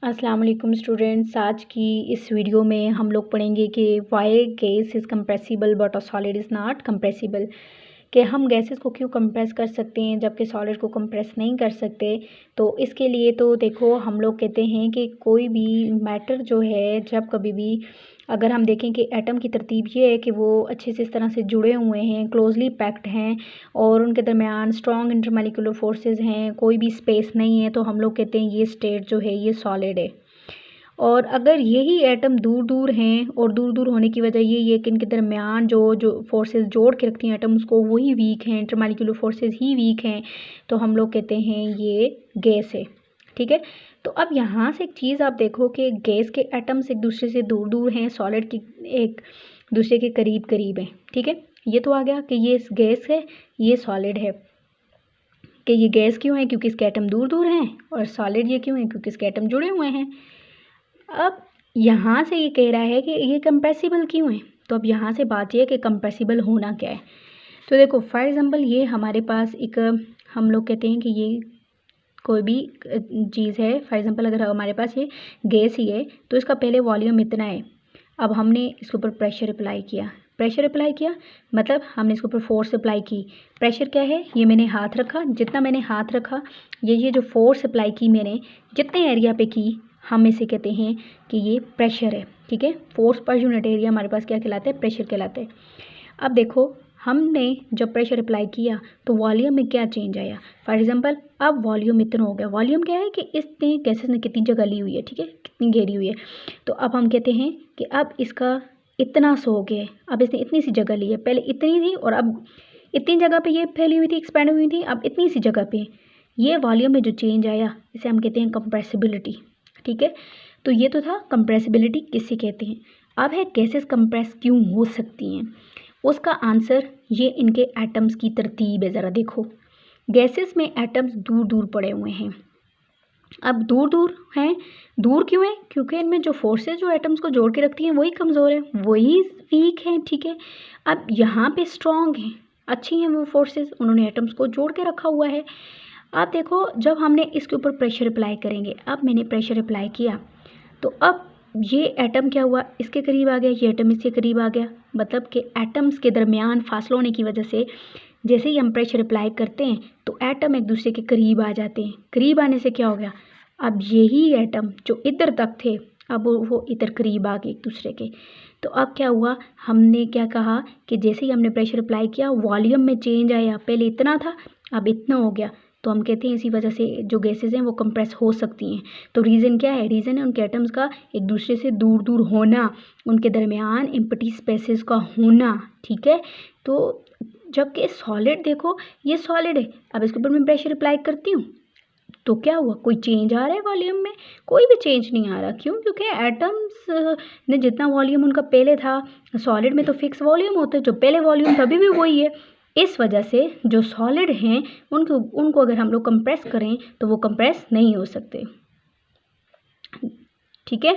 अस्सलाम वालेकुम स्टूडेंट्स। आज की इस वीडियो में हम लोग पढ़ेंगे कि why gas is compressible but a solid is not compressible, कि हम गैसेस को क्यों कंप्रेस कर सकते हैं जबकि सॉलिड को कंप्रेस नहीं कर सकते। तो इसके लिए तो देखो, हम लोग कहते हैं कि कोई भी मैटर जो है, जब कभी भी अगर हम देखें कि एटम की तरतीब ये है कि वो अच्छे से इस तरह से जुड़े हुए हैं, क्लोजली पैक्ड हैं और उनके दरमियान स्ट्रॉन्ग इंटरमॉलिक्यूलर फोर्सेस हैं, कोई भी स्पेस नहीं है, तो हम लोग कहते हैं ये स्टेट जो है ये सॉलिड है। और अगर यही एटम दूर दूर हैं और दूर दूर होने की वजह ये है कि इनके दरमियान जो जो फोर्सेस जोड़ के रखती हैं एटम्स को, वही वीक हैं, इंटरमॉलिक्यूलर फोर्सेस ही वीक हैं, तो हम लोग कहते हैं ये गैस है। ठीक है। तो अब यहाँ से एक चीज़ आप देखो कि गैस के एटम्स एक दूसरे से दूर दूर हैं, सॉलिड की एक दूसरे के करीब करीब हैं। ठीक है। ये तो आ गया कि ये गैस है, ये सॉलिड है। कि ये गैस क्यों है? क्योंकि इसके एटम दूर दूर हैं। और सॉलिड ये क्यों है? क्योंकि इसके एटम जुड़े हुए हैं। अब यहाँ से ये कह रहा है कि ये कंप्रेसिबल क्यों है। तो अब यहाँ से बात ये है कि कंप्रेसिबल होना क्या है। तो देखो, फॉर एग्जांपल ये हमारे पास एक, हम लोग कहते हैं कि ये कोई भी चीज़ है। फॉर एग्जांपल अगर हमारे पास ये गैस ही है तो इसका पहले वॉल्यूम इतना है। अब हमने इसके ऊपर प्रेशर अप्लाई किया, मतलब हमने इसके ऊपर फोर्स अप्लाई की। प्रेशर क्या है? ये मैंने हाथ रखा, जितना मैंने हाथ रखा, ये जो फोर्स अप्लाई की मैंने जितने एरिया पे की, हम इसे कहते हैं कि ये प्रेशर है। ठीक है। फोर्स पर यूनिट एरिया हमारे पास क्या कहलाता है? प्रेशर कहलाता है। अब देखो, हमने जब प्रेशर अप्लाई किया तो वॉल्यूम में क्या चेंज आया। फॉर एग्जांपल अब वॉल्यूम इतना हो गया। वॉल्यूम क्या है कि इसने गैसेस ने कितनी जगह ली हुई है, ठीक है, कितनी घेरी हुई है। तो अब हम कहते हैं कि अब इसका इतना सो हो गया, अब इसने इतनी सी जगह ली है। पहले इतनी थी और अब इतनी जगह पे ये फैली हुई थी, एक्सपैंड हुई थी, अब इतनी सी जगह पे ये वॉल्यूम में जो चेंज आया, इसे हम कहते हैं कंप्रेसिबिलिटी। ठीक है। तो ये तो था कंप्रेसिबिलिटी किसे कहते हैं। अब है गैसेस कंप्रेस क्यों हो सकती हैं। उसका आंसर ये इनके एटम्स की तरतीब है। ज़रा देखो, गैसेस में एटम्स दूर दूर पड़े हुए हैं। अब दूर दूर हैं, दूर क्यों है? क्योंकि इनमें जो फोर्सेस जो एटम्स को जोड़ के रखती हैं वही कमज़ोर है, वही वीक हैं। ठीक है। अब यहाँ पे स्ट्रॉन्ग हैं, अच्छी हैं वो फोर्सेस, उन्होंने एटम्स को जोड़ के रखा हुआ है। अब देखो, जब हमने इसके ऊपर प्रेशर अप्लाई करेंगे, अब मैंने प्रेशर अप्लाई किया तो अब ये एटम क्या हुआ? इसके करीब आ गया, ये एटम इसके करीब आ गया। मतलब कि एटम्स के दरमियान फासला होने की वजह से जैसे ही हम प्रेशर अप्लाई करते हैं तो एटम एक दूसरे के करीब आ जाते हैं। करीब आने से क्या हो गया? अब यही एटम जो इधर तक थे, अब वो इधर करीब आ गए एक दूसरे के। तो अब क्या हुआ? हमने क्या कहा कि जैसे ही हमने प्रेशर अप्लाई किया वॉल्यूम में चेंज आया। पहले इतना था, अब इतना हो गया। तो हम कहते हैं इसी वजह से जो गैसेस हैं वो कंप्रेस हो सकती हैं। तो रीज़न क्या है? रीज़न है उनके एटम्स का एक दूसरे से दूर दूर होना, उनके दरमियान एम्प्टी स्पेसेस का होना। ठीक है। तो जबकि सॉलिड, देखो ये सॉलिड है, अब इसके ऊपर मैं प्रेशर अप्लाई करती हूँ तो क्या हुआ? कोई चेंज आ रहा है वॉल्यूम में? कोई भी चेंज नहीं आ रहा। क्यों? क्योंकि एटम्स ने जितना वॉल्यूम उनका पहले था, सॉलिड में तो फिक्स वॉल्यूम होता है, जो पहले वॉल्यूम था अभी भी वही है। इस वजह से जो सॉलिड हैं उनको अगर हम लोग कंप्रेस करें तो वो कंप्रेस नहीं हो सकते। ठीक है।